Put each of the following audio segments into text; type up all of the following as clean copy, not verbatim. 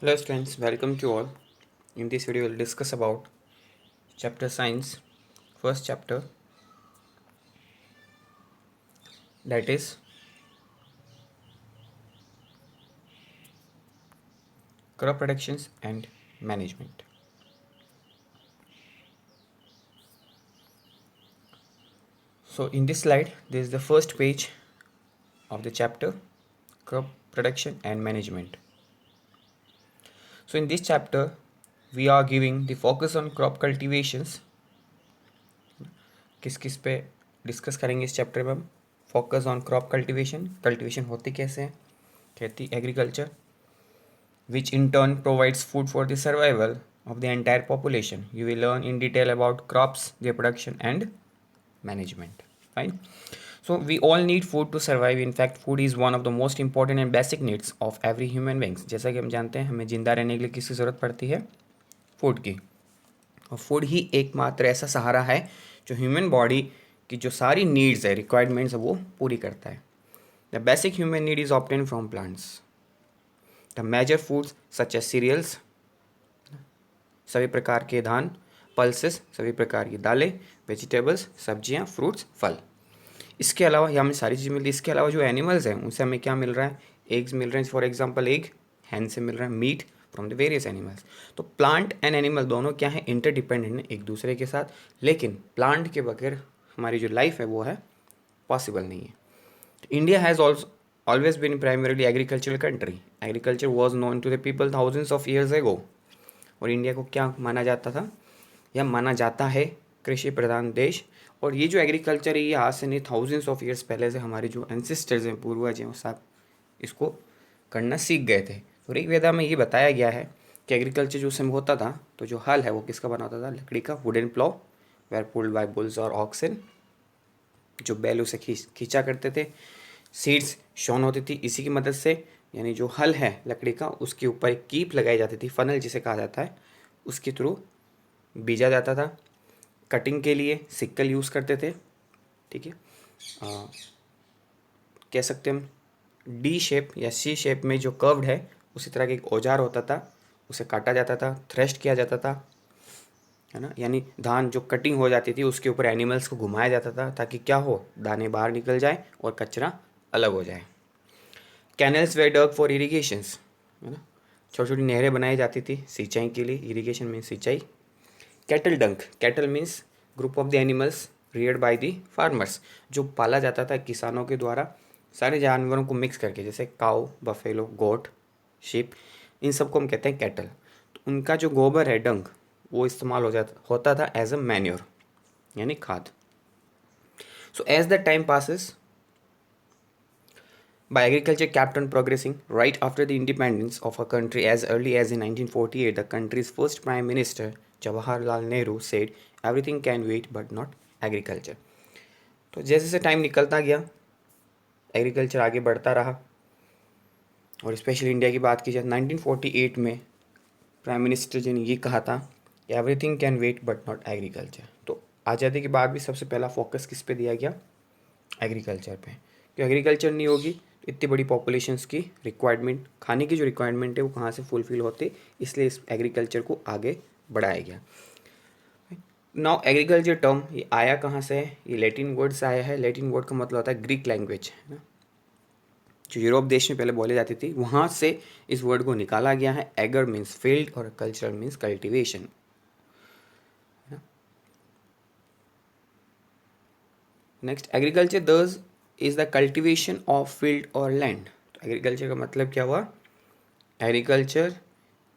Hello students, welcome to all. In this video, we'll discuss about chapter science, first chapter, that is crop productions and management. So in this slide, this is the first page of the chapter, crop production and management. So in this chapter, we are giving the focus on crop cultivations. किस किस पे discuss करेंगे इस chapter में हम? Focus on crop cultivation, cultivation होती कैसे है, खेती agriculture, which in turn provides food for the survival of the entire population. You will learn in detail about crops, their production and management. Fine. So we all need food to survive. In fact, food is one of the most important and basic needs of every human beings. जैसा कि हम जानते हैं हमें जिंदा रहने के लिए किसकी ज़रूरत पड़ती है? फूड की. और फूड ही एकमात्र ऐसा सहारा है जो ह्यूमन बॉडी की जो सारी नीड्स है, रिक्वायरमेंट्स है, वो पूरी करता है. The basic human need is obtain from plants. The major foods such as cereals, सभी प्रकार के धान, पल्सेस, सभी प्रकार की दालें, वेजिटेबल्स, सब्जियां, फ्रूट्स, फल. इसके अलावा ये हमें सारी चीज़ें मिलती है. इसके अलावा जो एनिमल्स हैं उनसे हमें क्या मिल रहा है? एग्स मिल रहे हैं. फॉर एग्जांपल एग हैन से मिल रहा है. Meat from the various animals. तो प्लांट एंड एनिमल दोनों क्या है? इंटरडिपेंडेंट है एक दूसरे के साथ. लेकिन प्लांट के बगैर हमारी जो लाइफ है वो है पॉसिबल नहीं है. India has also always been primarily agricultural country. Agriculture was known to the people thousands of years ago. और इंडिया को क्या माना जाता था? यह माना जाता है कृषि प्रधान देश. और ये जो एग्रीकल्चर है ये आज से नहीं, थाउजेंड्स ऑफ ईयर्स पहले से हमारे जो एंसेस्टर्स हैं, पूर्वज हैं, वो सब इसको करना सीख गए थे. तो ऋग्वेदा में ये बताया गया है कि एग्रीकल्चर जो समय होता था तो जो हल है वो किसका बना होता था? लकड़ी का, wooden plough, were pulled by bulls और ऑक्सन, जो बैलों से खींचा करते थे. सीड्स शॉन होती थी इसी की मदद से, यानी जो हल है लकड़ी का उसके ऊपर एक कीप लगाई जाती थी, फनल जिसे कहा जाता है, उसके थ्रू बीजा जाता था. कटिंग के लिए सिक्कल यूज़ करते थे. ठीक है. आ, कह सकते हम डी शेप या सी शेप में जो कर्व्ड है उसी तरह का एक औजार होता था, उसे काटा जाता था, थ्रेस्ट किया जाता था, है ना. यानी धान जो कटिंग हो जाती थी उसके ऊपर एनिमल्स को घुमाया जाता था ताकि क्या हो? दाने बाहर निकल जाए और कचरा अलग हो जाए. कैनल्स वे डग फॉर इरीगेशंस, है ना. छोटी छोटी नहरें बनाई जाती थी सिंचाई के लिए. इरीगेशन मीन्स सिंचाई. कैटल डंक, cattle means group of the animals Rudyard by the farmers, जो पाला जाता था किसानों के द्वारा सारे जानवरों को मिक्स करके, जैसे काऊ, बफेलो, गोट, शिप, इन सबको हम कहते हैं कैटल. तो उनका जो गोबर है, डंक, वो इस्तेमाल होता था एज अ मैन्योर, यानी खाद. So as the time passes by agriculture kept on progressing. Right after the independence of our country, as early as in 1948, the country's first Prime Minister, Jawaharlal Nehru, said, "Everything can wait but not agriculture." तो जैसे जैसे time निकलता गया agriculture आगे बढ़ता रहा. और specially India की बात की जाए 1948 में प्राइम मिनिस्टर जी ने ये कहा था कि everything can wait but not agriculture. तो आज़ादी के बाद भी सबसे पहला फोकस किस पे दिया गया? एग्रीकल्चर पे. क्यों? एग्रीकल्चर नहीं होगी तो इतनी बड़ी पॉपुलेशंस की रिक्वायरमेंट, खाने की जो रिक्वायरमेंट है वो कहाँ से फुलफिल होती, इसलिए इस एग्रीकल्चर को आगे बढ़ाया गया. नाउ एग्रीकल्चर टर्म ये आया कहाँ से है? ये लैटिन वर्ड से आया है. लैटिन वर्ड का मतलब होता है ग्रीक लैंग्वेज, है ना, जो यूरोप देश में पहले बोले जाती थी, वहाँ से इस वर्ड को निकाला गया है. एगर मीन्स फील्ड और culture means cultivation. Next, agriculture this is the cultivation of field और लैंड. तो एग्रीकल्चर का मतलब क्या हुआ? Agriculture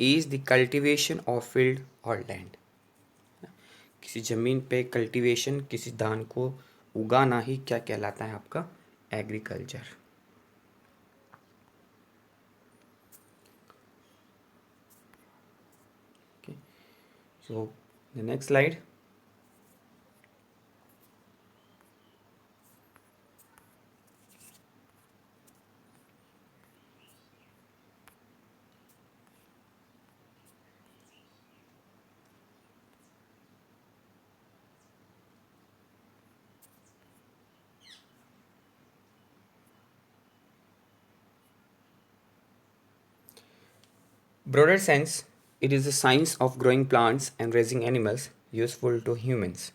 is the cultivation of field और लैंड. किसी ज़मीन पे कल्टीवेशन, किसी धान को उगाना ही क्या कहलाता है? आपका agriculture. Okay. So the next slide. broader sense, it is the science of growing plants and raising animals useful to humans.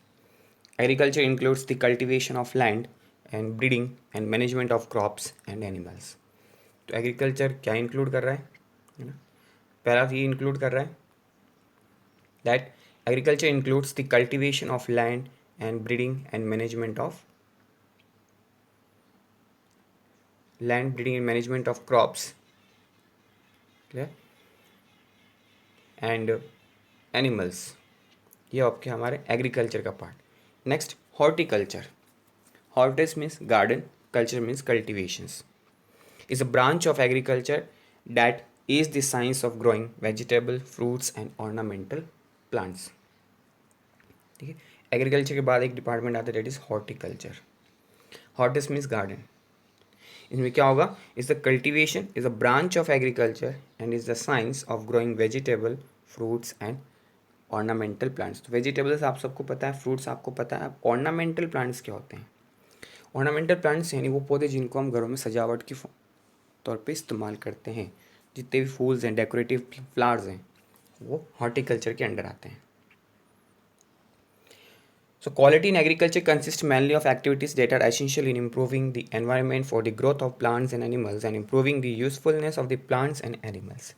Agriculture includes the cultivation of land and breeding and management of crops and animals. तो agriculture क्या include कर रहा है ना? पहला ये include कर रहा है that agriculture includes the cultivation of land and breeding and management of land breeding and management of crops and animals. ये आपके हमारे एग्रीकल्चर का part. Next horticulture. Hortus means garden, culture means cultivations. Is a branch of agriculture that is the science of growing vegetable, fruits and ornamental plants. ठीक है. Agriculture के बाद एक department आता है that is horticulture. Hortus means garden. इसमें क्या होगा? Is the cultivation, is a branch of agriculture and is the science of growing vegetable, fruits and ornamental plants. तो वेजिटेबल्स आप सबको पता है, फ्रूट्स आपको पता है. ऑर्नामेंटल प्लांट्स क्या होते हैं? ऑर्नामेंटल प्लांट्स यानी वो पौधे जिनको हम घरों में सजावट की तौर पे इस्तेमाल करते हैं. जितने भी फूल्स हैं, डेकोरेटिव फ्लावर्स हैं, वो हॉर्टिकल्चर के अंडर आते हैं. So quality in agriculture consists mainly of activities that are essential in improving the environment for the growth of plants and animals and improving the usefulness of the plants and animals.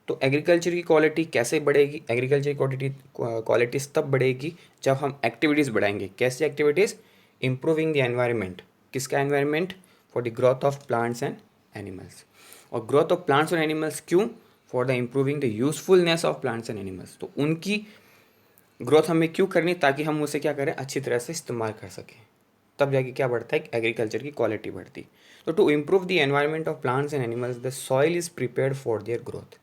तो agriculture की quality कैसे बढ़ेगी? Agriculture की qualities तब बढ़ेगी जब हम activities बढ़ाएंगे. कैसी एक्टिविटीज़? Improving the environment. किसका एनवायरनमेंट? For the growth of plants and animals. और ग्रोथ ऑफ प्लांट्स और एनिमल्स क्यों? For the improving the usefulness of plants and animals. तो उनकी ग्रोथ हमें क्यों करनी? ताकि हम उसे क्या करें? अच्छी तरह से इस्तेमाल कर सकें. तब जाके क्या बढ़ता है? एग्रीकल्चर की क्वालिटी बढ़ती. तो to improve the environment of plants and animals the soil is prepared for their growth.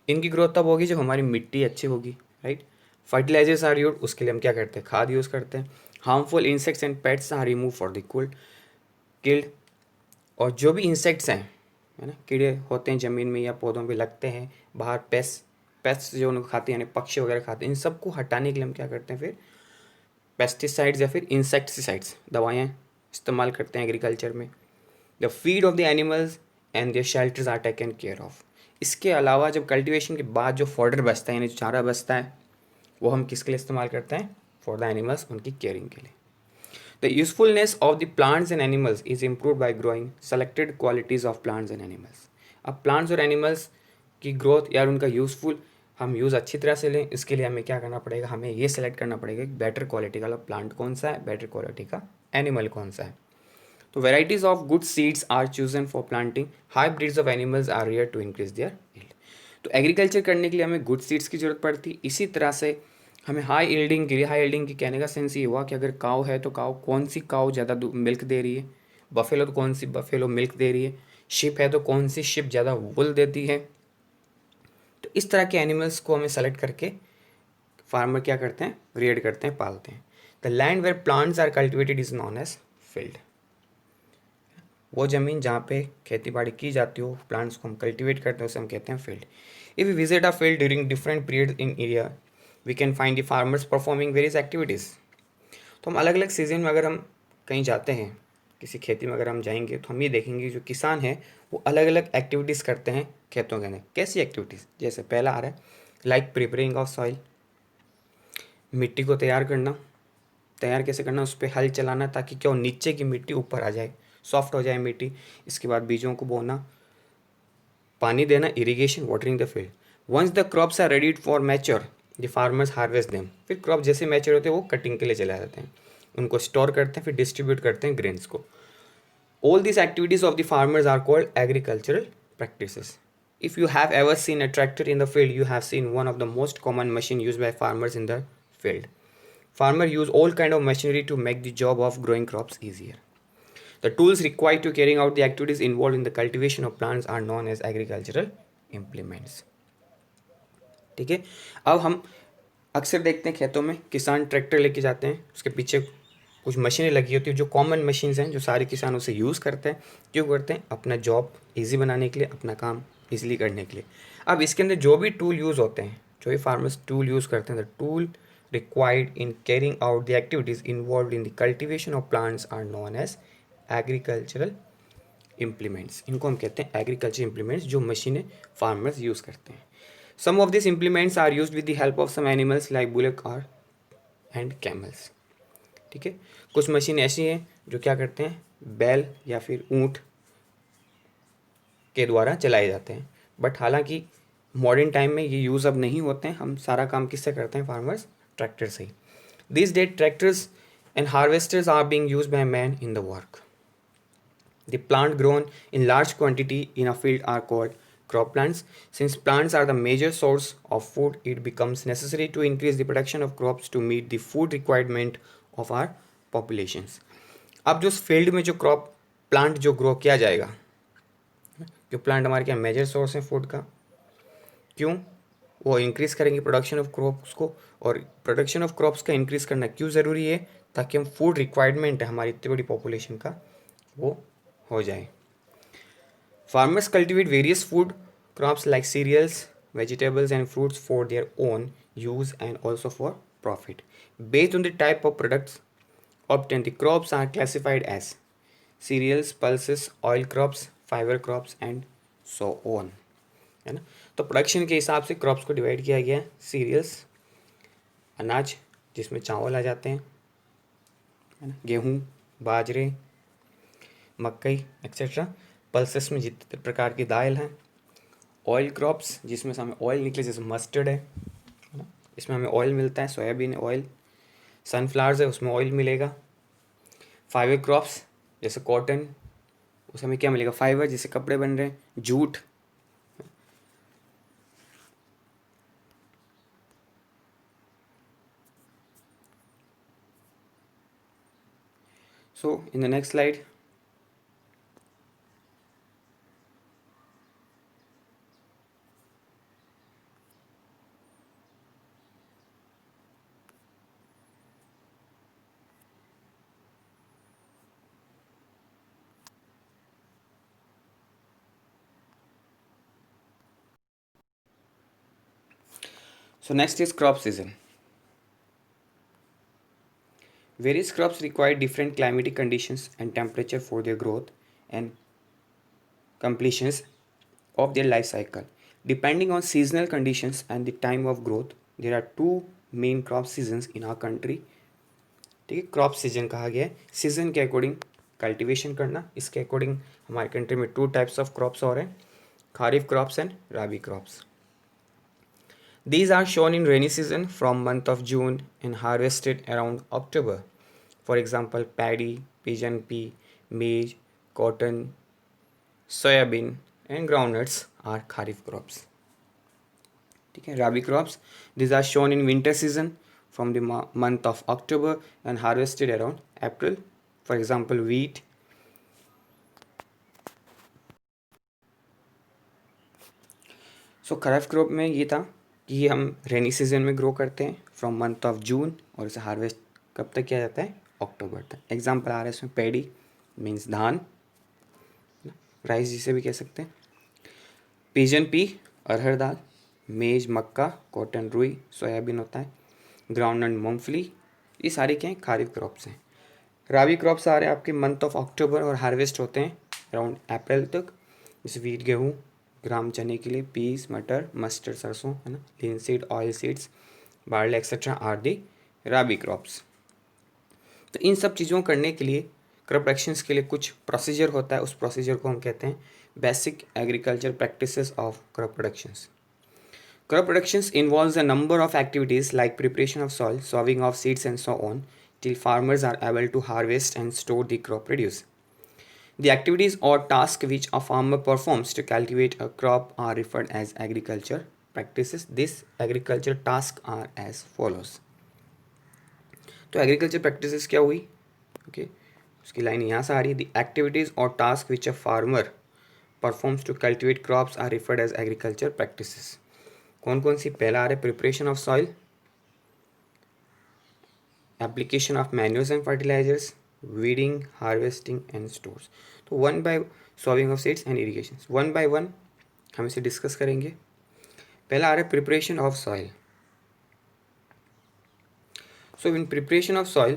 इनकी ग्रोथ तब होगी जब हमारी मिट्टी अच्छी होगी, राइट. फर्टिलाइजर्स आर यूज, उसके लिए हम क्या करते हैं? खाद यूज़ करते हैं. Harmful insects and pests are remove for the killed. और जो भी इंसेक्ट्स हैं, है ना, कीड़े होते हैं ज़मीन में या पौधों पे लगते हैं, बाहर पेस्ट जो उनको खाते हैं यानी पक्षी वगैरह खाते हैं, इन सबको हटाने के लिए हम क्या करते हैं? फिर पेस्टिसाइड्स या फिर इंसेक्टिसाइड्स, दवाएँ इस्तेमाल करते हैं एग्रीकल्चर में. The feed of the animals and their shelters are taken care of. इसके अलावा जब कल्टीवेशन के बाद जो फॉडर बचता है यानी जो चारा बचता है, वो हम किसके लिए इस्तेमाल करते हैं? फॉर द एनिमल्स, उनकी केयरिंग के लिए. The usefulness of the plants and animals is improve bye growing selected qualities of plants and animals. अब प्लांट्स और एनिमल्स की ग्रोथ या उनका यूज़फुल हम यूज़ अच्छी तरह से लें, इसके लिए हमें क्या करना पड़ेगा? हमें ये सेलेक्ट करना पड़ेगा कि बेटर क्वालिटी का प्लांट कौन सा है, बेटर क्वालिटी का एनिमल कौन सा है. तो varieties of good seeds are chosen for planting. High breeds of animals are rare to increase their yield. तो एग्रीकल्चर करने के लिए हमें गुड सीड्स की ज़रूरत पड़ती. इसी तरह से हमें हाई यील्डिंग के लिए, हाई यील्डिंग की कहने का सेंस ये हुआ कि अगर काव है तो काव कौन सी काव ज़्यादा मिल्क दे रही है, बफेलो तो कौन सी बफेलो मिल्क दे रही है, शिप है तो कौन सी शिप ज़्यादा वुल देती है. तो इस तरह के एनिमल्स को हमें सेलेक्ट करके फार्मर क्या करते हैं? रेड करते हैं, पालते हैं. The land where plants are cultivated is known as field. वो ज़मीन जहाँ पे खेती बाड़ी की जाती हो, प्लांट्स को हम कल्टिवेट करते हैं, उसे हम कहते हैं field. If we visit a field during different period in area, we can find the farmers performing various activities. तो हम अलग अलग सीजन में अगर हम कहीं जाते हैं, किसी खेती में अगर हम जाएंगे, तो हम ये देखेंगे जो किसान हैं वो अलग अलग एक्टिविटीज़ करते हैं खेतों के अंदर. कैसी एक्टिविटीज़? जैसे पहला आ रहा है लाइक प्रिपेयरिंग ऑफ सॉइल. मिट्टी को तैयार करना. तैयार कैसे करना? उस पर हल चलाना ताकि क्या हो, नीचे की मिट्टी ऊपर आ जाए, सॉफ्ट हो जाए मिट्टी. इसके बाद बीजों को बोना, पानी देना, irrigation, watering the field. Once the crops are ready for mature, the farmers harvest them. फिर क्रॉप जैसे मैच्योर होते हैं वो कटिंग के लिए चले जाते हैं, उनको स्टोर करते हैं, फिर डिस्ट्रीब्यूट करते हैं ग्रेन्स को. All this activities of the farmers are called agricultural practices. If you have ever seen a tractor in the field, you have seen one of the most common machine used by farmers in the field. Farmers use all kind of machinery to make the job of growing crops easier. The tools required to carrying out the activities involved in the cultivation of plants are known as agricultural implements. ठीक है. अब हम अक्सर देखते हैं खेतों में किसान ट्रैक्टर लेके जाते हैं, उसके पीछे कुछ मशीनें लगी होती हैं जो कॉमन मशीन्स हैं जो सारे किसान उसे यूज़ करते हैं. क्यों करते हैं? अपना जॉब ईजी बनाने के लिए, अपना काम ईजिली करने के लिए. अब इसके अंदर जो भी टूल यूज़ होते हैं, जो भी फार्मर्स टूल यूज़ करते हैं, the tool required in carrying out the activities involved in the cultivation of plants are known as agricultural implements. इनको हम कहते हैं एग्रीकल्चर implements, जो मशीनें फार्मर्स यूज़ करते हैं. Some of these implements are used with the help of some animals like bullock or and camels. ठीक है, कुछ मशीन ऐसी हैं जो क्या करते हैं बैल या फिर ऊंट के द्वारा चलाए जाते हैं, बट हालांकि मॉडर्न टाइम में ये यूज़ अब नहीं होते हैं, हम सारा काम किससे करते हैं फार्मर्स, ट्रैक्टर से ही. This day tractors and harvesters are being used by man in the work. The plant grown in large quantity in a field are called crop plants. Since plants are the major source of food, it becomes necessary to increase the production of crops to meet the food requirement of our populations. अब जो field में जो crop plant जो grow किया जाएगा, जो plant हमारे क्या मेजर सोर्स है फूड का, क्यों वो इंक्रीज़ करेंगे प्रोडक्शन ऑफ क्रॉप्स को. और प्रोडक्शन ऑफ क्रॉप्स का इंक्रीज़ करना क्यों ज़रूरी है, ताकि हम फूड रिक्वायरमेंट है हमारी इतनी बड़ी पॉपुलेशन का वो हो जाए. Farmers cultivate various food crops like cereals, vegetables, and fruits for their own use and also for profit. Based on the type of products obtained, the crops are classified as cereals, pulses, oil crops, fiber crops, and so on. है ना, तो production के हिसाब से crops को divide किया गया है. सीरियल्स अनाज जिसमें चावल आ जाते हैं, है ना, गेहूँ, बाजरे, मकई एक्सेट्रा. पल्सेस में जितने प्रकार की दाल हैं. ऑयल क्रॉप्स जिसमें से हमें ऑयल निकले, जैसे मस्टर्ड है ना, इसमें हमें ऑयल मिलता है, सोयाबीन ऑयल. सनफ्लावर्स है, उसमें ऑयल मिलेगा. फाइबर क्रॉप्स जैसे कॉटन, उसमें हमें क्या मिलेगा, फाइबर, जिससे कपड़े बन रहे हैं. Jute, so in the next slide. So next is crop season. Various crops require different climatic conditions and temperature for their growth and completions of their life cycle. Depending on seasonal conditions and the time of growth, there are two main crop seasons in our country. ठीक है, crop season कहा गया है season के according cultivation करना. इसके according हमारे country में टू टाइप्स ऑफ क्रॉप्स हो रहे हैं, kharif crops and rabi crops. These are shown in rainy season from month of June and harvested around October. For example, paddy, pigeon pea, maize, cotton, soybean and groundnuts are kharif crops. ठीक है, rabi crops, these are shown in winter season from the month of October and harvested around April. For example, wheat. So kharif crop में ये था कि ये हम rainy season में grow करते हैं फ्रॉम मंथ ऑफ जून, और इसे हार्वेस्ट कब तक किया जाता है, अक्टूबर तक. एग्जाम्पल आ रहा है इसमें पैडी मीन्स धान, राइस जिसे भी कह सकते हैं. पिजन पी अरहर दाल, मेज मक्का, कॉटन रुई, सोयाबीन होता है, ग्राउंडनट मूंगफली. ये सारे क्या हैं, खारिफ क्रॉप्स हैं. राबी क्रॉप्स आ रहे हैं आपके मंथ ऑफ अक्टूबर और हार्वेस्ट होते हैं अराउंड अप्रैल तक. जैसे वीट गेहूँ, ग्राम चने के लिए पीस, मटर, मस्टर्ड सरसों, है ना, linseed, oil seeds, barley etcetera are the rabi crops. तो इन सब चीज़ों करने के लिए क्रॉप प्रोडक्शंस के लिए कुछ प्रोसीजर होता है, उस प्रोसीजर को हम कहते हैं basic agriculture practices of crop productions. Crop productions involves a number of activities like preparation of soil, sowing of seeds and so on, till farmers are able to harvest and store the crop produce. The activities or tasks which a farmer performs to cultivate a crop are referred as agriculture practices. These agriculture tasks are as follows. तो agriculture practices क्या हुई, okay, उसकी line यहाँ से आ रही है. The activities और task which a farmer performs to cultivate crops are referred as agriculture practices. कौन कौन सी, पहला आ रहा है preparation of soil, application of manures and fertilizers, weeding, harvesting and stores. तो one by sowing of seeds and irrigation, one by one हम इसे डिस्कस करेंगे. पहला आ रहा है preparation of soil. So in preparation of soil,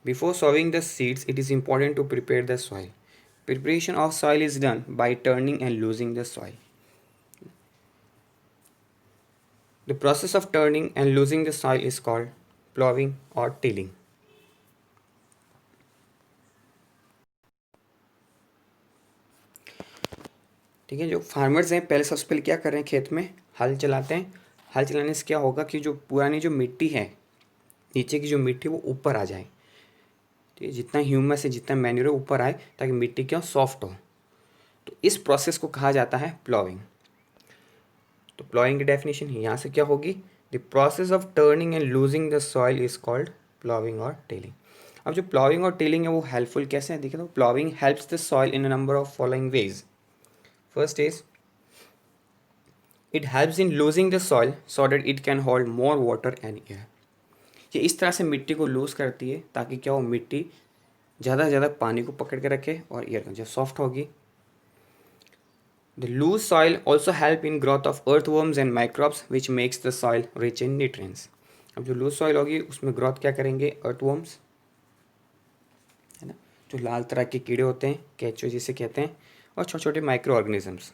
before sowing the seeds, it is important to prepare the soil. Preparation of soil is done by turning and losing the soil. The process of turning and loosing the soil is called ploughing और tilling. ठीक है, जो farmers हैं पहले सबसे पहले क्या कर रहे हैं, खेत में हल चलाते हैं। हल चलाने से क्या होगा कि जो पुरानी जो मिट्टी है, नीचे की जो मिट्टी वो ऊपर आ जाए। ठीक है, जितना ह्यूमस है जितना मैन्यूर ऊपर आए ताकि मिट्टी क्या सॉफ्ट हो। तो इस प्रोसेस को कहा जाता है प्लॉविंग। तो प्लॉइंग की डेफिनेशन यहाँ से क्या होगी, the process of turning and loosing the soil is called ploughing और टिलिंग। अब जो प्लॉविंग और टिलिंग है वो हेल्पफुल कैसे है, देखिए तो ploughing helps the soil in a number of following ways. First is it helps in loosing the soil so that it can hold more water and air. ये इस तरह से मिट्टी को लूज करती है ताकि क्या हो, मिट्टी ज़्यादा से ज़्यादा पानी को पकड़ के रखे और एयर को जब सॉफ्ट होगी। The loose soil also help in growth of earthworms and microbes which makes the soil rich in nutrients. अब जो लूज सॉइल होगी उसमें ग्रोथ क्या करेंगे, अर्थवर्म्स है ना, जो लाल तरह के कीड़े होते हैं, केचुए जिसे कहते हैं, और छोटे छोटे माइक्रो ऑर्गेनिजम्स।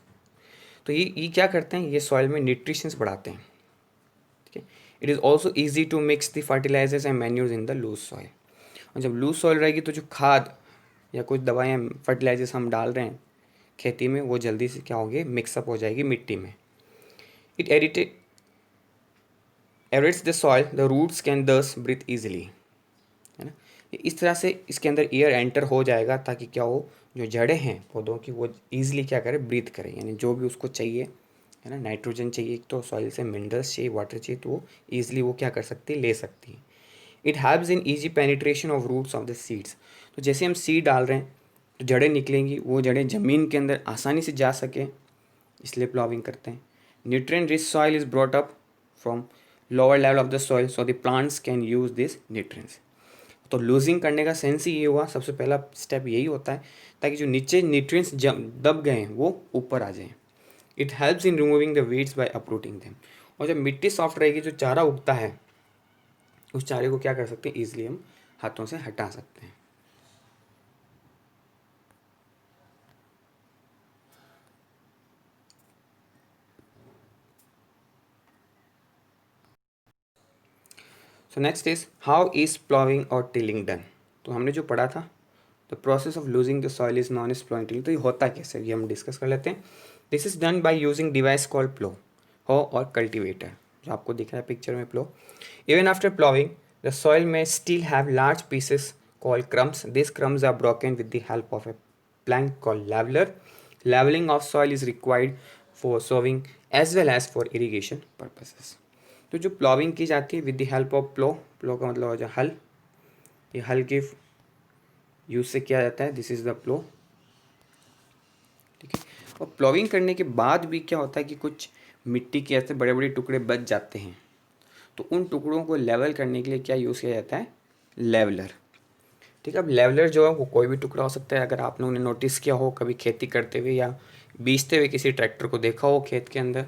तो ये क्या करते हैं, ये सॉइल में न्यूट्रिशंस बढ़ाते हैं। ठीक है, it is also easy to mix the fertilizers and manures in the loose soil. और जब लूज सॉइल रहेगी तो जो खाद या कुछ दवाएं फर्टिलाइजर्स हम डाल रहे हैं खेती में वो जल्दी से क्या होगी, मिक्सअप हो जाएगी मिट्टी में। It aerates the soil, the roots can thus breathe easily, है ना। इस तरह से इसके अंदर एयर एंटर हो जाएगा ताकि क्या हो, जो जड़ें हैं पौधों की वो ईजिली क्या करे, ब्रीथ करें, यानी जो भी उसको चाहिए, है ना, नाइट्रोजन चाहिए तो सॉइल से, मिनरल्स चाहिए, वाटर चाहिए, तो वो ईजिली वो क्या कर सकती है, ले सकती है। It helps in easy penetration of roots of the seeds. तो जैसे हम सीड डाल रहे हैं तो जड़ें निकलेंगी, वो जड़ें ज़मीन के अंदर आसानी से जा सकें, इसलिए प्लॉविंग करते हैं। Nutrient rich soil is brought up from lower level of the soil so the plants can use this nutrients. तो लूजिंग करने का सेंस ही ये हुआ, सबसे पहला स्टेप यही होता है ताकि जो नीचे न्यूट्रिएंट्स दब गए हैं वो ऊपर आ जाएं। It helps in removing the weeds by uprooting them. और जब मिट्टी सॉफ्ट रहेगी, जो चारा उगता है उस चारे को क्या कर सकते हैं, ईजिली हम हाथों से हटा सकते हैं। So next is how is ploughing और टिलिंग डन। तो हमने जो पढ़ा था, the process of loosing the soil is known as ploughing tilling. तो ये होता कैसे, ये हम डिस्कस कर लेते हैं। This is done by using device called plough, hoe और कल्टिवेटर, जो आपको दिख रहा है पिक्चर में प्लो। इवन आफ्टर प्लॉविंग द सॉइल में still have large pieces called crumbs. These crumbs are broken with the help of a plank called leveler. Leveling of soil is required for sowing as well as for irrigation purposes. तो जो प्लॉविंग की जाती है with the help of प्लो, प्लो का मतलब हो जाए हल, ये हल के यूज से किया जाता है, दिस इज द प्लो। ठीक है, और प्लॉविंग करने के बाद भी क्या होता है कि कुछ मिट्टी के ऐसे बड़े बड़े टुकड़े बच जाते हैं, तो उन टुकड़ों को लेवल करने के लिए क्या यूज़ किया जाता है, लेवलर। ठीक है, अब लेवलर जो है वो कोई भी टुकड़ा हो सकता है। अगर आपने उन्हें नोटिस किया हो कभी खेती करते हुए या बीजते हुए किसी ट्रैक्टर को देखा हो खेत के अंदर,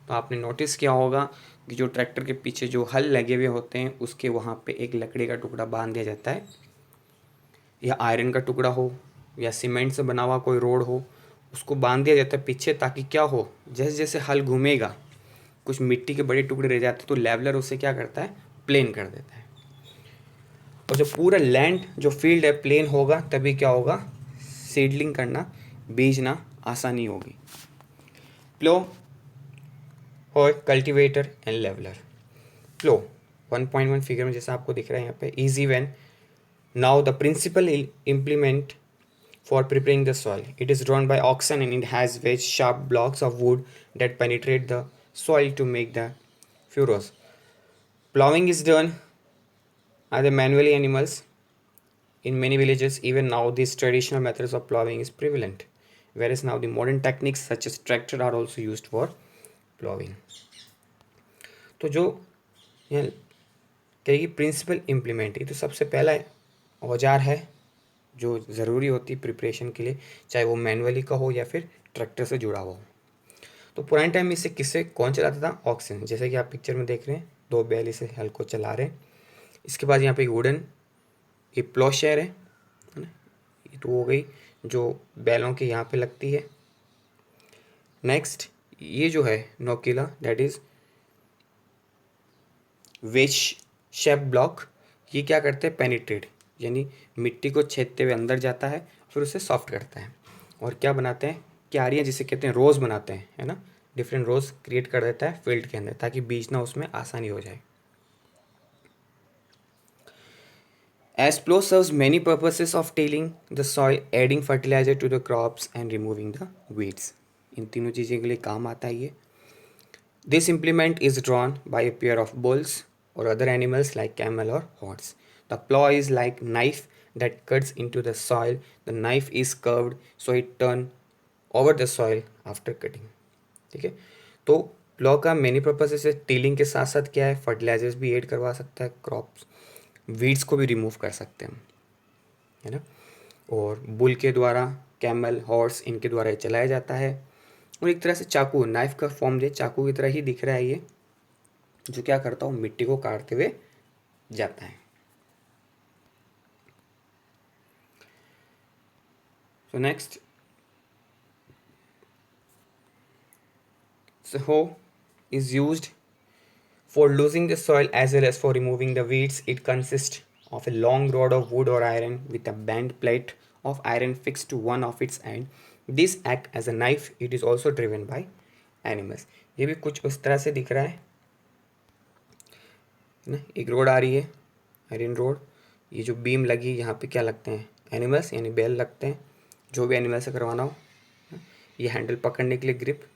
तो आपने नोटिस किया होगा कि जो ट्रैक्टर के पीछे जो हल लगे हुए होते हैं उसके वहाँ पे एक लकड़ी का टुकड़ा बांध दिया जाता है, या आयरन का टुकड़ा हो या सीमेंट से बना हुआ कोई रोड हो, उसको बांध दिया जाता है पीछे, ताकि क्या हो, जैसे जैसे हल घूमेगा कुछ मिट्टी के बड़े टुकड़े रह जाते हैं तो लेवलर उसे क्या करता है, प्लेन कर देता है। और जो पूरा लैंड जो फील्ड है प्लेन होगा तभी क्या होगा, सीडलिंग करना, बीजना आसानी होगी। प्लो और cultivator and leveller. Plough 1.1 figure में जैसा आपको दिख रहा है यहाँ पे, easy when now the principal implement for preparing the soil, it is drawn by oxen and it has wedge sharp blocks of wood that penetrate the soil to make the furrows. Plowing is done either manually animals. In many villages, even now, these traditional methods of plowing is prevalent, whereas now the modern techniques such as tractor are also used for plowing. तो जो यहाँ कहेगी principal implement, ये तो सबसे पहला औजार है जो ज़रूरी होती है प्रिपरेशन के लिए, चाहे वो मैनुअली का हो या फिर ट्रैक्टर से जुड़ा हुआ हो। तो पुराने टाइम में इसे किससे कौन चलाता था, ऑक्सन, जैसे कि आप पिक्चर में देख रहे हैं, दो बैल इसे हल को चला रहे हैं। इसके बाद यहाँ पे वुडन ये प्लॉशेयर है ना, ये तो हो गई जो बैलों के यहाँ पे लगती है। नेक्स्ट ये जो है नोकीला, that is wedge shape block, ये क्या करते हैं, पेनिट्रेट यानी मिट्टी को छेदते हुए अंदर जाता है, फिर उसे सॉफ्ट करता है और क्या बनाते हैं, क्यारियाँ जिसे कहते हैं, रोज़ बनाते हैं, है ना, डिफरेंट रोज़ क्रिएट कर देता है फील्ड के अंदर ताकि बीजना उसमें आसानी हो जाए। As plow serves many purposes of tilling the soil, adding fertilizer to the crops and removing the weeds. इन तीनों चीज़ों के लिए काम आता है ये। This implement is drawn by a pair of bulls or other animals like camel or horse. The plow is like knife that cuts into the soil. The knife is curved so it turn over the soil after cutting. ठीक है, तो plough का many purposes है, tilling के साथ साथ क्या है, फर्टिलाइजर्स भी ऐड करवा सकता है, क्रॉप्स वीड्स को भी रिमूव कर सकते हैं, है ना। और बुल के द्वारा, कैमल, हॉर्स, इनके द्वारा ये चलाया जाता है। और एक तरह से चाकू, नाइफ का फॉर्म जो चाकू की तरह ही दिख रहा है ये, जो क्या करता हूँ, मिट्टी को काटते हुए जाता है। So next, hoe is used for loosening the soil as well as for removing the weeds. It consists of a long rod of wood or iron with a bent plate of iron fixed to one of its end. This act as a knife. It is also driven by animals. ये भी कुछ उस तरह से दिख रहा है ना, एक रोड आ रही है, आयरन रोड, ये जो बीम लगी यहाँ पे क्या लगते हैं, एनिमल्स यानी बैल लगते हैं, जो भी एनिमल से करवाना हो, ये हैंडल पकड़ने के लिए grip,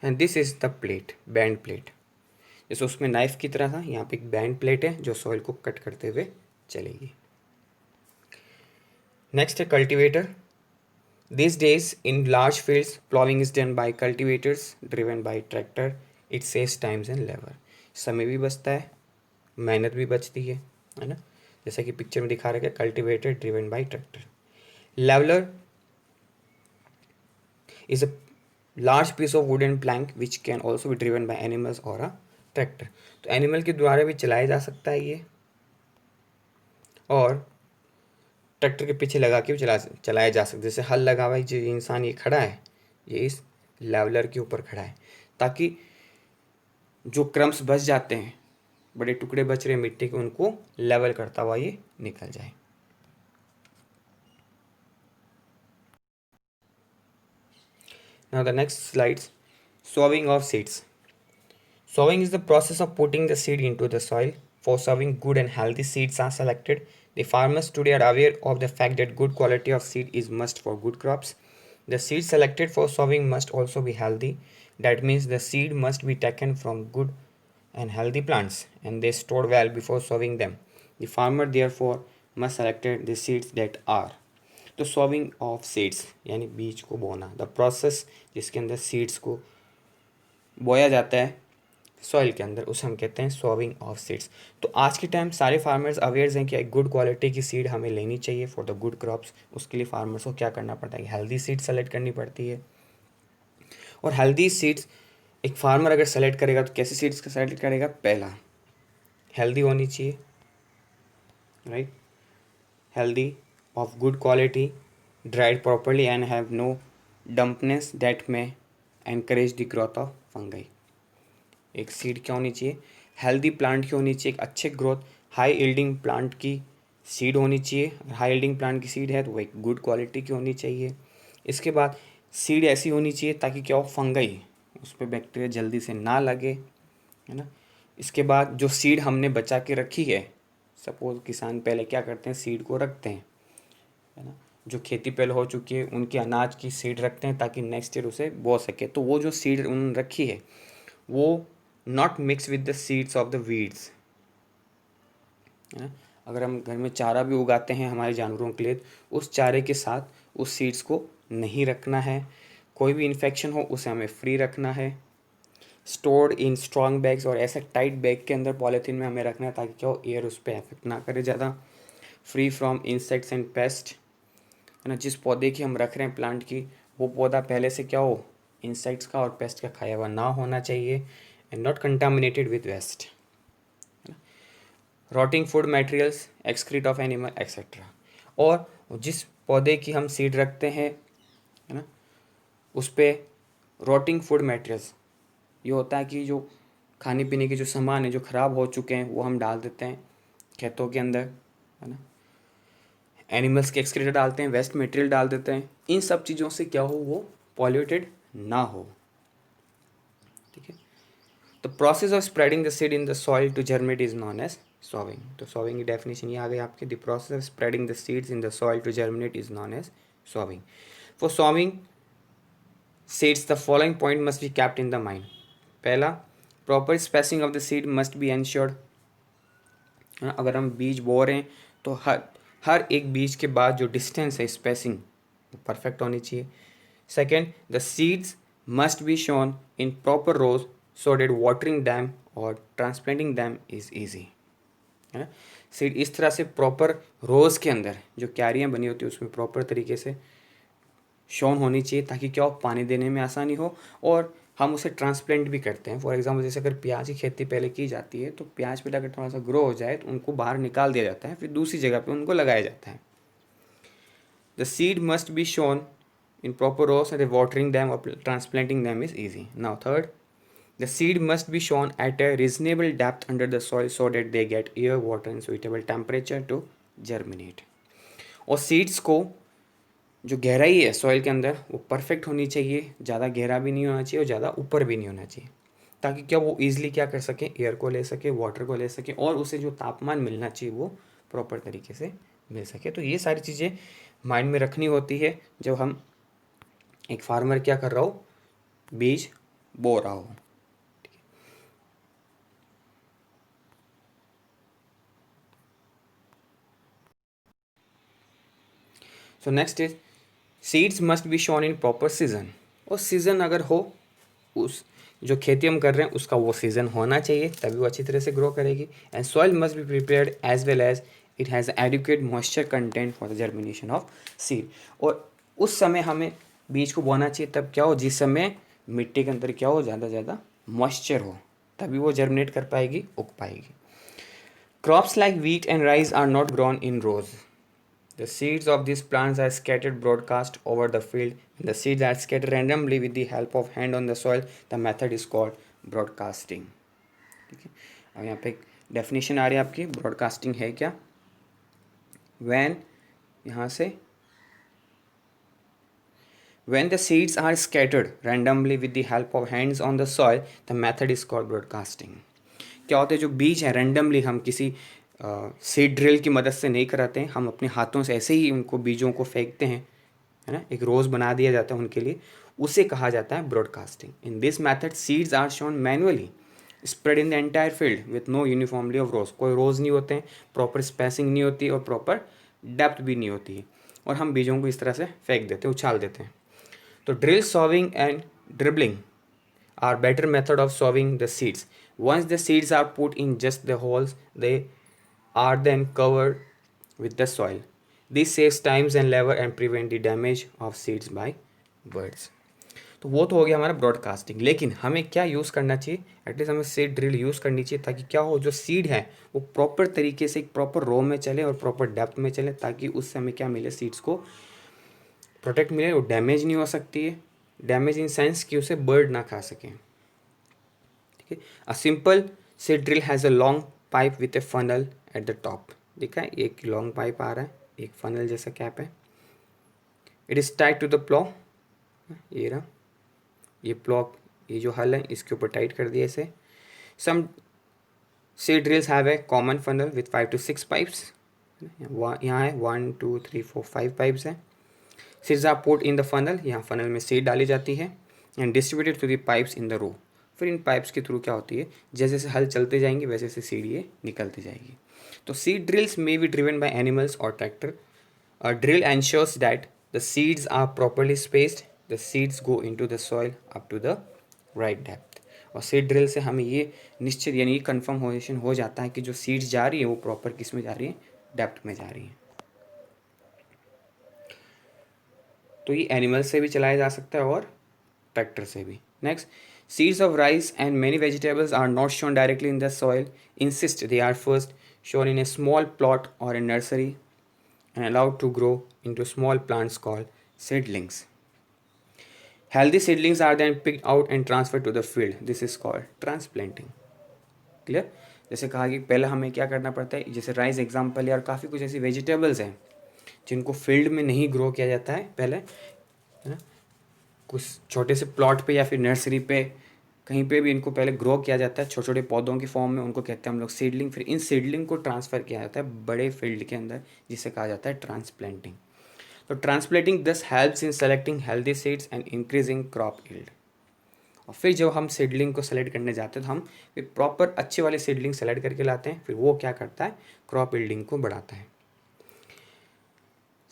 and this is the plate, band plate, जैसे उसमें नाइफ की तरह था, यहाँ पे एक बैंड प्लेट है जो सॉइल को कट करते हुए चलेगी। नेक्स्ट है cultivator. This days in large fields ploughing is done by cultivators driven by tractor. It saves times and labour. समय भी बचता है, मेहनत भी बचती है ना, जैसा कि पिक्चर में दिखा रखा है, cultivator driven by tractor. Leveller is a large piece of wooden plank which can also be driven by animals और अ ट्रैक्टर। तो एनिमल के द्वारा भी चलाया जा सकता है ये, और ट्रैक्टर के पीछे लगा के भी चलाया जा सकता है। जैसे हल लगा हुआ है, जो इंसान ये खड़ा है, ये इस लेवलर के ऊपर खड़ा है, ताकि जो क्रम्स बच जाते हैं, बड़े टुकड़े बच रहे मिट्टी के, उनको लेवल करता हुआ ये निकल जाए। Now the next slides, sowing of seeds. Sowing is the process of putting the seed into the soil. For sowing, good and healthy seeds are selected. The farmers today are aware of the fact that good quality of seed is must for good crops. The seed selected for sowing must also be healthy. That means the seed must be taken from good and healthy plants and they stored well before sowing them. The farmer therefore must select the seeds that are, तो sowing of seeds यानी बीज को बोना, the process जिसके अंदर seeds को बोया जाता है सॉइल के अंदर, उसे हम कहते हैं सॉविंग ऑफ सीड्स। तो आज के टाइम सारे फार्मर्स अवेयर हैं कि एक गुड क्वालिटी की सीड हमें लेनी चाहिए फॉर द गुड क्रॉप्स। उसके लिए फार्मर्स को क्या करना पड़ता है, हेल्दी सीड सेलेक्ट करनी पड़ती है। और हेल्दी सीड्स एक फार्मर अगर सेलेक्ट करेगा तो कैसी सीड्स का सेलेक्ट करेगा, पहला हेल्दी होनी चाहिए, right, healthy, of good quality, dried properly and have no dampness that may encourage the growth of fungi. एक सीड क्या होनी चाहिए, हेल्दी प्लांट की होनी चाहिए, एक अच्छे ग्रोथ हाई यील्डिंग प्लांट की सीड होनी चाहिए। हाई यील्डिंग प्लांट की सीड है तो वो एक गुड क्वालिटी की होनी चाहिए। इसके बाद सीड ऐसी होनी चाहिए ताकि क्या हो, फंगई उस पर बैक्टीरिया जल्दी से ना लगे, है ना। इसके बाद जो सीड हमने बचा के रखी है, सपोज किसान पहले क्या करते हैं, सीड को रखते हैं, है ना, जो खेती पहले हो चुकी है उनके अनाज की सीड रखते हैं ताकि नेक्स्ट ईयर उसे बो सके। तो वो जो सीड उन्होंने रखी है वो not mix with the seeds of the weeds, है ना। अगर हम घर में चारा भी उगाते हैं हमारे जानवरों के लिए, उस चारे के साथ उस सीड्स को नहीं रखना है। कोई भी इन्फेक्शन हो उसे हमें फ्री रखना है। स्टोर्ड इन स्ट्रॉन्ग बैग्स, और ऐसे टाइट बैग के अंदर पॉलीथीन में हमें रखना है ताकि क्या हो, एयर उस पर इफेक्ट ना करे ज़्यादा। Free from insects and paste, है ना। जिस पौधे की हम रख रहे हैं प्लांट की, वो पौधा पहले से क्या हो, इंसेक्ट्स का और पेस्ट का खाया हुआ ना होना चाहिए, and not contaminated with waste. Rotting food materials, excreta of animal etcetera. और जिस पौधे की हम सीड रखते हैं, है ना, उस पर रॉटिंग फूड मटेरियल्स, ये होता है कि जो खाने पीने के जो सामान है जो ख़राब हो चुके हैं वो हम डाल देते हैं खेतों के अंदर, है ना। एनिमल्स के एक्सक्रीटर डालते हैं, वेस्ट मटेरियल डाल देते हैं। इन सब चीज़ों से क्या हो, वो पॉल्यूटेड ना हो, ठीक है। The process of spreading the seed in the soil to germinate is known as sowing. तो सॉविंग की डेफिनेशन ये आ गई आपकी, the process of spreading the seeds in the soil to germinate is known as sowing. For sowing seeds the following point must be kept in the mind. पहला, proper spacing of the seed must be ensured. अगर हम बीज बो रहे हैं तो हर हर एक बीज के बाद जो डिस्टेंस है, स्पेसिंग, वो परफेक्ट होनी चाहिए। Second, the seeds must be sown in proper rows so that watering them और ट्रांसप्लांटिंग दैम इज ईजी, है ना। सीड इस तरह से प्रॉपर रोज़ के अंदर जो क्यारियाँ बनी होती है उसमें प्रॉपर तरीके से शोन होनी चाहिए, ताकि क्या हो, पानी देने में आसानी हो और हम उसे ट्रांसप्लांट भी करते हैं। फॉर एग्जांपल जैसे अगर प्याज की खेती पहले की जाती है तो प्याज पे अगर थोड़ा सा ग्रो हो जाए तो उनको बाहर निकाल दिया जाता है, फिर दूसरी जगह पे उनको लगाया जाता है। The seed must be sown in proper rows and watering them और transplanting them is easy. Now third, the seed must be sown at a reasonable depth under the soil so that they get air, water and suitable temperature to germinate। और seeds को जो गहराई है soil के अंदर वो perfect होनी चाहिए, ज़्यादा गहरा भी नहीं होना चाहिए और ज़्यादा ऊपर भी नहीं होना चाहिए, ताकि क्या वो ईजिली क्या कर सके, एयर को ले सके, वाटर को ले सके और उसे जो तापमान मिलना चाहिए वो प्रॉपर तरीके से मिल सके। तो ये सारी चीज़ें माइंड में रखनी होती है जब हम एक फार्मर क्या कर रहा हो, बीज बो रहा हो। सो next is seeds must be sown in proper season. और सीज़न अगर हो, उस जो खेती हम कर रहे हैं उसका वो सीज़न होना चाहिए, तभी वो अच्छी तरह से ग्रो करेगी। And soil must be prepared as well as it has adequate moisture content for the germination of seed. और उस समय हमें बीज को बोना चाहिए तब क्या हो, जिस समय मिट्टी के अंदर क्या हो, ज़्यादा से ज़्यादा मॉइस्चर हो, तभी वो जर्मिनेट कर पाएगी, उग पाएगी। Crops like wheat and rice are not grown in rows. The seeds of these plants are scattered broadcast over the field, and the seeds are scattered randomly with the help of hand on the soil. The method is called broadcasting। ठीक है, अब यहाँ पे एक definition आ रही है आपकी, broadcasting है क्या। When यहाँ से when the seeds are scattered randomly with the help of hands on the soil, the method is called broadcasting। क्या होता है, जो बीज है रैंडमली हम किसी सीड ड्रिल की मदद से नहीं कराते हैं, हम अपने हाथों से ऐसे ही उनको बीजों को फेंकते हैं, है ना, एक रोज़ बना दिया जाता है उनके लिए, उसे कहा जाता है broadcasting. In this method seeds are sown manually spread in the entire field with no uniformly of rows. कोई रोज़ नहीं होते हैं, प्रॉपर स्पेसिंग नहीं होती और प्रॉपर डेप्थ भी नहीं होती है, और हम बीजों को इस तरह से फेंक देते हैं, उछाल देते हैं। तो drill, sowing and dribbling are better method of sowing the seeds. Once the seeds are put in just the holes, they are then covered with the soil. This saves times and labor and prevent the damage of seeds by birds। तो वो तो हो गया हमारा broadcasting. लेकिन हमें क्या use करना चाहिए, एटलीस्ट हमें सीड ड्रिल यूज़ करनी चाहिए, ताकि क्या हो, जो सीड है वो प्रॉपर तरीके से एक प्रॉपर रो में चले और प्रॉपर डेप्थ में चले, ताकि उससे हमें क्या मिले, सीड्स को प्रोटेक्ट मिले, वो डैमेज नहीं हो सकती है। डैमेज इन सेंस कि उसे बर्ड ना खा सकें। ठीक है, a simple seed drill has a long pipe with A funnel at the top. देखा है, एक लॉन्ग पाइप आ रहा है, एक फनल जैसा कैप है। It is tied to the plough. ये रहा, ये प्लॉ, ये जो हल है इसके ऊपर टाइट कर दिया इसे। Some seed drills have a common funnel with 5 to 6 pipes. यहाँ है 1 2 3 4 5 पाइप्स हैं। Seeds are put in the funnel, यहाँ फनल में सीड डाली जाती है, and distributed through the pipes in the row. फिर इन पाइप्स के थ्रू क्या होती है, जैसे जैसे हल चलते जाएंगे वैसे वैसे सीड ये निकलती जाएगी। तो seed drills may be driven by animals और tractor. A drill ensures that the seeds are properly spaced, the seeds go into the soil up to the right depth. और सीड ड्रिल से हमें ये निश्चित यानी ये कन्फर्मेशन हो जाता है कि जो सीड्स जा रही है वो प्रॉपर किस में जा रही है, डेप्थ में जा रही है। तो ये एनिमल से भी चलाया जा सकता है और ट्रैक्टर से भी। Next, seeds of rice and many vegetables are not shown directly in the soil. Insist they are first shown in a small plot or a nursery and allowed to grow into small plants called seedlings. Healthy seedlings are then picked out and transferred to the field. This is called transplanting। Clear. जैसे कहा कि पहले हमें क्या करना पड़ता है, जैसे राइस एग्जाम्पल है और काफ़ी कुछ ऐसी वेजिटेबल्स हैं जिनको फील्ड में नहीं ग्रो किया जाता है पहले, है ना, कुछ छोटे से प्लॉट पे या फिर नर्सरी पे कहीं पे भी इनको पहले ग्रो किया जाता है छोटे छोटे पौधों की फॉर्म में, उनको कहते हैं हम लोग सीडलिंग। फिर इन सीडलिंग को ट्रांसफ़र किया जाता है बड़े फील्ड के अंदर, जिसे कहा जाता है ट्रांसप्लांटिंग। तो ट्रांसप्लांटिंग दस helps in selecting healthy seeds and increasing crop yield. और फिर जब हम सीडलिंग को सेलेक्ट करने जाते हैं तो हम फिर प्रॉपर अच्छे वाले सीडलिंग सेलेक्ट करके लाते हैं, फिर वो क्या करता है, क्रॉप यील्डिंग को बढ़ाता है।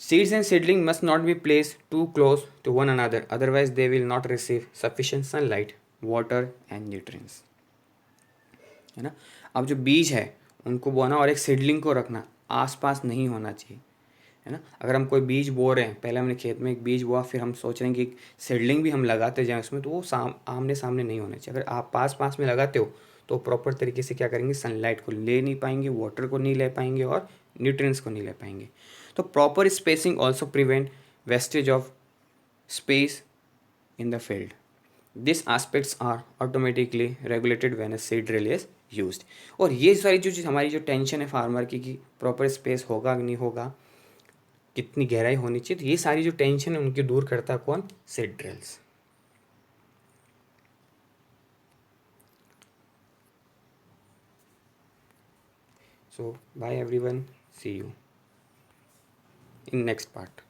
Seeds and seedling must not be placed too close to one another, otherwise they will not receive sufficient sunlight, water and nutrients. है ना। अब जो बीज है उनको बोना और एक सीडलिंग को रखना आसपास नहीं होना चाहिए, है ना। अगर हम कोई बीज बो रहे हैं, पहले हमने खेत में एक बीज बोआ, फिर हम सोच रहे हैं कि एक सीडलिंग भी हम लगाते जाएं उसमें, तो वो आमने सामने नहीं होना चाहिए। अगर आप पास पास में लगाते हो तो प्रॉपर तरीके से क्या करेंगे, सनलाइट को ले नहीं पाएंगे, वाटर को नहीं ले पाएंगे और न्यूट्रिएंट्स को नहीं ले पाएंगे। तो proper spacing also prevent wastage of space in the field. These aspects are automatically regulated when a seed drill is used. और ये सारी जो चीज़ हमारी जो टेंशन है फार्मर की कि प्रॉपर स्पेस होगा कि नहीं होगा, कितनी गहराई होनी चाहिए, तो ये सारी जो टेंशन है उनकी दूर करता है कौन, seed drills. So bye everyone, see you in next part.